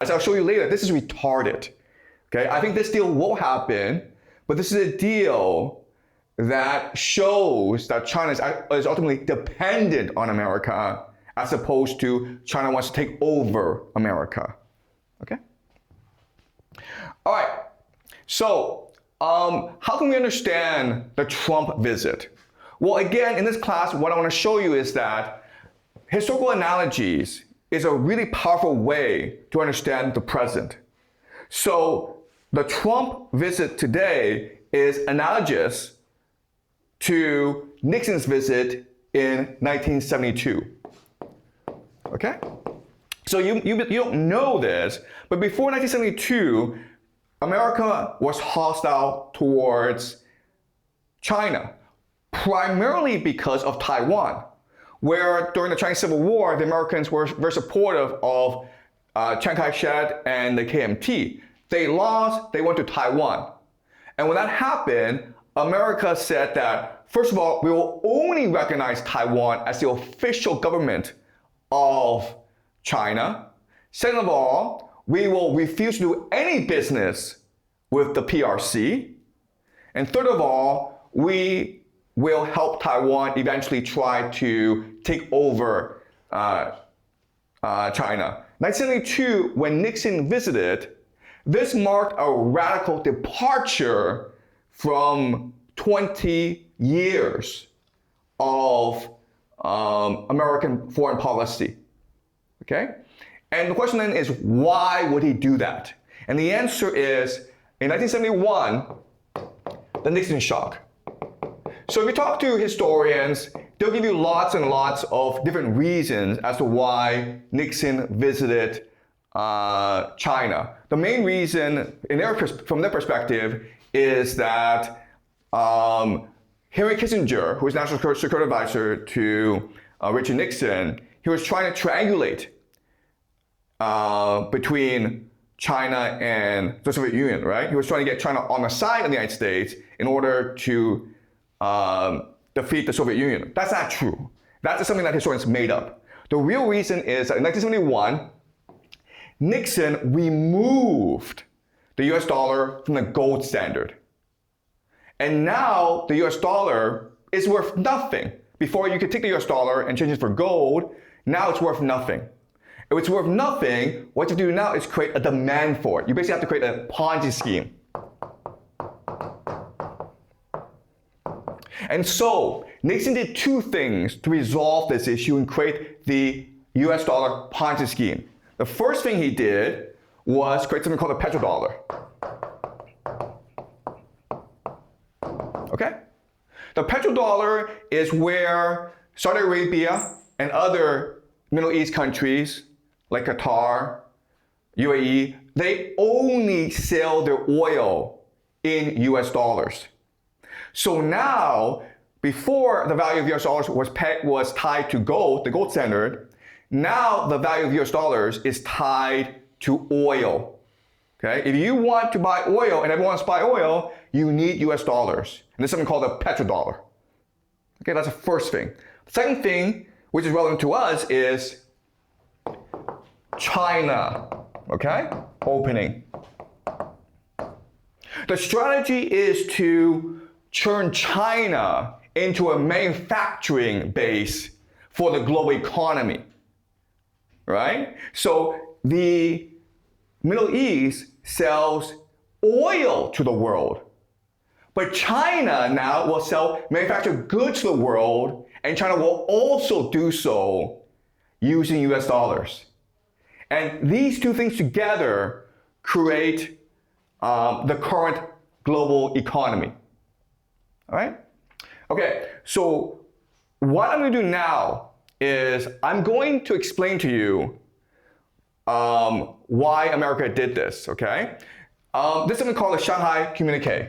As I'll show you later, this is retarded. Okay, I think this deal will happen, but this is a deal that shows that China is ultimately dependent on America as opposed to China wants to take over America. Okay? All right, so how can we understand the Trump visit? Well, again, in this class, what I want to show you is that historical analogies is a really powerful way to understand the present. So the Trump visit today is analogous to Nixon's visit in 1972. Okay? So you don't know this, but before 1972, America was hostile towards China, primarily because of Taiwan, where during the Chinese Civil War, the Americans were very supportive of Chiang Kai-shek and the KMT. They lost, they went to Taiwan. And when that happened, America said that, first of all, we will only recognize Taiwan as the official government of China. Second of all, we will refuse to do any business with the PRC. And third of all, we will help Taiwan eventually try to take over China. 1972, when Nixon visited, this marked a radical departure from 20 years of American foreign policy. Okay? And the question then is, why would he do that? And the answer is, in 1971, the Nixon shock. So if you talk to historians, they'll give you lots and lots of different reasons as to why Nixon visited China. The main reason, from their perspective, is that Henry Kissinger, who was National Security Advisor to Richard Nixon, he was trying to triangulate between China and the Soviet Union, right? He was trying to get China on the side of the United States in order to defeat the Soviet Union. That's not true. That's something that historians made up. The real reason is that in 1971, Nixon removed the US dollar from the gold standard. And now the US dollar is worth nothing. Before you could take the US dollar and change it for gold, now it's worth nothing. If it's worth nothing, what you do now is create a demand for it. You basically have to create a Ponzi scheme. And so Nixon did two things to resolve this issue and create the US dollar Ponzi scheme. The first thing he did was create something called a petrodollar. Okay? The petrodollar is where Saudi Arabia and other Middle East countries like Qatar, UAE, they only sell their oil in US dollars. So now, before the value of US dollars was tied to gold, the gold standard, now the value of US dollars is tied to oil. Okay? If you want to buy oil and everyone wants to buy oil, you need US dollars. And there's something called a petrodollar. Okay, that's the first thing. The second thing, which is relevant to us, is China. Okay? Opening. The strategy is to turn China into a manufacturing base for the global economy. Right? So the Middle East sells oil to the world. But China now will sell manufactured goods to the world, and China will also do so using US dollars. And these two things together create the current global economy. All right? Okay, so what I'm going to do now is I'm going to explain to you why America did this, okay? This is something called the Shanghai Communique.